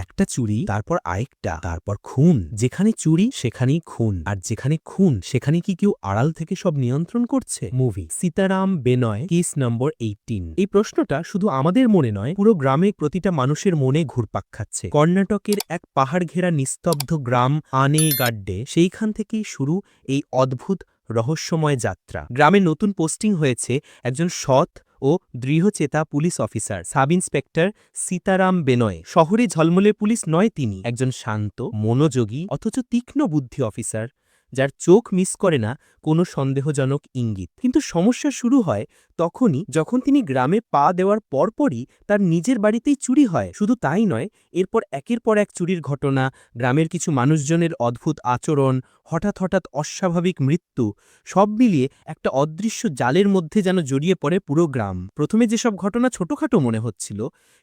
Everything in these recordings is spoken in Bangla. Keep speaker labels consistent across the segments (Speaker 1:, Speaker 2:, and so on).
Speaker 1: একটা চুরি, তারপর আরেকটা, তারপর খুন। যেখানে চুরি সেখানেই খুন, আর যেখানে খুন সেখানে কি কেউ আড়াল থেকে সব নিয়ন্ত্রণ করছে? Movie Sitaram Benoy case number 18। এই প্রশ্নটা শুধু আমাদের মনে নয়, পুরো গ্রামে প্রতিটা মানুষের মনে ঘুরপাক খাচ্ছে। কর্ণাটকের এক পাহাড় ঘেরা নিস্তব্ধ গ্রাম আনেগাড্ডে, সেইখান থেকেই শুরু এই অদ্ভুত রহস্যময় যাত্রা। গ্রামে নতুন পোস্টিং হয়েছে একজন সৎ ও দৃঢ়চেতা police officer, sub inspector Sitaram Benoy. শহরে ঝলমলে পুলিশ নয় তিনি, একজন শান্ত, মনোযোগী অথচ তীক্ষ্ণ বুদ্ধি অফিসার, যার চোখ মিস করে না কোনো সন্দেহজনক ইঙ্গিত। কিন্তু সমস্যা শুরু হয় তখনই যখন তিনি গ্রামে পা দেওয়ার পরপরই তার নিজের বাড়িতেই চুরি হয়। শুধু তাই নয়, এরপর একের পর এক চুরির ঘটনা, গ্রামের কিছু মানুষজনের অদ্ভুত আচরণ, হঠাৎ হঠাৎ অস্বাভাবিক মৃত্যু, সব মিলিয়ে একটা অদৃশ্য জালের মধ্যে যেন জড়িয়ে পড়ে পুরো গ্রাম। প্রথমে যেসব ঘটনা ছোটখাটো মনে হচ্ছিল,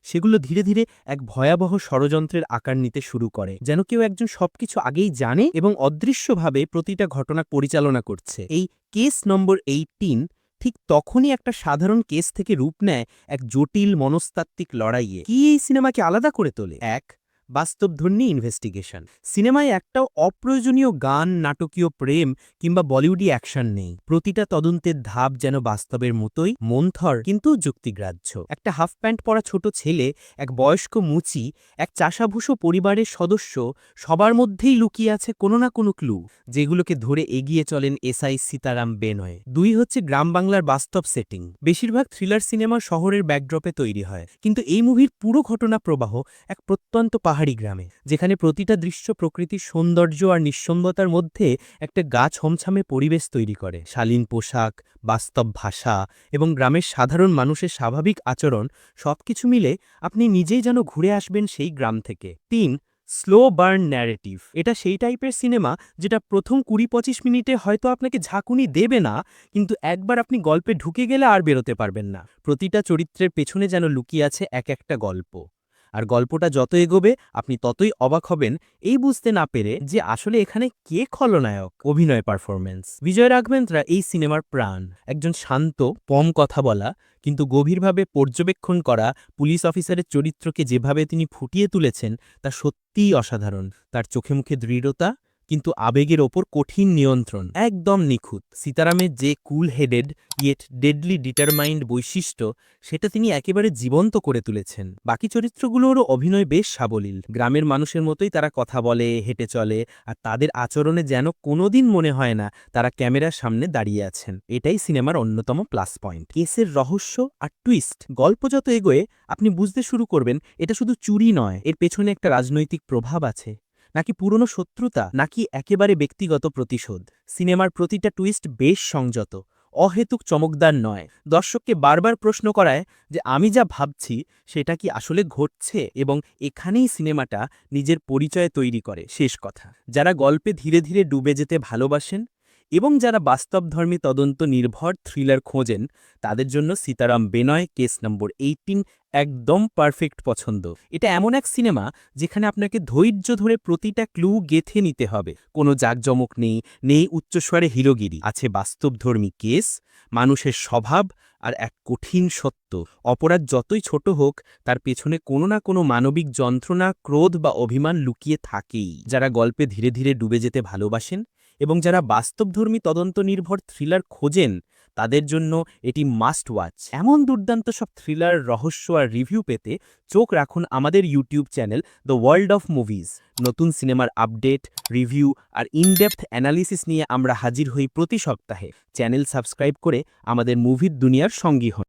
Speaker 1: সেগুলো ধীরে ধীরে এক ভয়াবহ ষড়যন্ত্রের আকার নিতে শুরু করে, যেন কেউ একজন সবকিছু আগেই জানে এবং অদৃশ্যভাবে প্রতিটা ঘটনা পরিচালনা করছে। এই কেস নম্বর 18 ঠিক তখনই একটা সাধারণ কেস থেকে রূপ নেয় এক জটিল মনস্তাত্ত্বিক লড়াইয়ে। কি এই সিনেমাকে আলাদা করে তোলে? এক, বাস্তবধর্মী ইনভেস্টিগেশন। সিনেমায় একটাও অপ্রয়োজনীয় গান, নাটকীয় প্রেম কিংবা বলিউডি অ্যাকশন নেই। প্রতিটা তদন্তের ধাপ যেন বাস্তবের মতোই মন্থর কিন্তু যুক্তিগ্রাহ্য। একটা হাফ প্যান্ট পরা ছোট ছেলে, এক বয়স্ক মুচি, এক চাষাভুষো পরিবারের সদস্য, সবার মধ্যেই লুকিয়ে আছে কোনো না কোনো ক্লু, যেগুলোকে ধরে এগিয়ে চলেন এসআই সীতারাম বেনয়। দুই হচ্ছে গ্রাম বাংলার বাস্তব সেটিং। বেশিরভাগ থ্রিলার সিনেমা শহরের ব্যাকড্রপে তৈরি হয়, কিন্তু এই মুভির পুরো ঘটনা প্রবাহ এক প্রত্যন্ত পাহাড়ি গ্রামে, যেখানে প্রতিটা দৃশ্য প্রকৃতির সৌন্দর্য আর নিঃসঙ্গতার মধ্যে একটা গা ছমছামে পরিবেশ তৈরি করে। শালীন পোশাক, বাস্তব ভাষা এবং গ্রামের সাধারণ মানুষের স্বাভাবিক আচরণ, সবকিছু মিলে আপনি নিজেই যেন ঘুরে আসবেন সেই গ্রাম থেকে। তিন, স্লো বার্ন ন্যারেটিভ। এটা সেই টাইপের সিনেমা যেটা প্রথম ২০-২৫ মিনিটে হয়তো আপনাকে ঝাঁকুনি দেবে না, কিন্তু একবার আপনি গল্পে ঢুকে গেলে আর বেরোতে পারবেন না। প্রতিটা চরিত্রের পেছনে যেন লুকিয়ে আছে এক একটা গল্প, আর গল্পটা যত এগোবে আপনি ততই অবাক হবেন এই বুঝতে না পেরে যে আসলে এখানে কে খলনায়ক। অভিনয় পারফরম্যান্স। বিজয় রাঘবেন্দ্রা এই সিনেমার প্রাণ। একজন শান্ত, কম কথা বলা কিন্তু গভীরভাবে পর্যবেক্ষণ করা পুলিশ অফিসারের চরিত্রকে যেভাবে তিনি ফুটিয়ে তুলেছেন তা সত্যিই অসাধারণ। তার চোখে মুখে দৃঢ়তা, কিন্তু আবেগের ওপর কঠিন নিয়ন্ত্রণ, একদম নিখুঁত। সীতারামের যে কুল হেডেড ইয়েট ডেডলি ডিটারমাইন্ড বৈশিষ্ট্য, সেটা তিনি একেবারে জীবন্ত করে তুলেছেন। বাকি চরিত্রগুলোরও অভিনয় বেশ সাবলীল। গ্রামের মানুষের মতোই তারা কথা বলে, হেঁটে চলে, আর তাদের আচরণে যেন কোনোদিন মনে হয় না তারা ক্যামেরার সামনে দাঁড়িয়ে আছেন। এটাই সিনেমার অন্যতম প্লাস পয়েন্ট। কেসের রহস্য আর টুইস্ট, গল্প যত এগোয় আপনি বুঝতে শুরু করবেন এটা শুধু চুরি নয়, এর পেছনে একটা রাজনৈতিক প্রভাব আছে, নাকি পুরনো শত্রুতা, নাকি একেবারে ব্যক্তিগত প্রতিশোধ। সিনেমার প্রতিটা টুইস্ট বেশ সংযত, অহেতুক চমকদার নয়। দর্শককে বারবার প্রশ্ন করায় যে আমি যা ভাবছি সেটা কি আসলে ঘটছে, এবং এখানেই সিনেমাটা নিজের পরিচয় তৈরি করে। শেষ কথা, যারা গল্পে ধীরে ধীরে ডুবে যেতে ভালোবাসেন এবং যারা বাস্তবধর্মী তদন্ত নির্ভর থ্রিলার খোঁজেন, তাদের জন্য সীতারাম বেনয় কেস নম্বর 18 একদম পারফেক্ট পছন্দ। এটা এমন এক সিনেমা যেখানে আপনাকে ধৈর্য ধরে প্রতিটা ক্লু গেঁথে নিতে হবে। কোনো জাঁকজমক নেই, নেই উচ্চস্বরে হিরোগিরি, আছে বাস্তবধর্মী কেস, মানুষের স্বভাব আর এক কঠিন সত্য। অপরাধ যতই ছোট হোক, তার পেছনে কোনো না কোনো মানবিক যন্ত্রণা, ক্রোধ বা অভিমান লুকিয়ে থাকেই। যারা গল্পে ধীরে ধীরে ডুবে যেতে ভালোবাসেন এবং যারা বাস্তবধর্মী তদন্ত নির্ভর থ্রিলার খোঁজেন, তাদের জন্য এটি মাস্ট ওয়াচ। এমন দুর্দান্ত সব থ্রিলার, রহস্য আর রিভিউ পেতে চোখ রাখুন আমাদের YouTube channel the world of movies. নতুন সিনেমার আপডেট, রিভিউ আর ইনডেপথ অ্যানালিসিস নিয়ে আমরা হাজির হই প্রতি সপ্তাহে। চ্যানেল সাবস্ক্রাইব করে আমাদের মুভির দুনিয়ার সঙ্গী হন।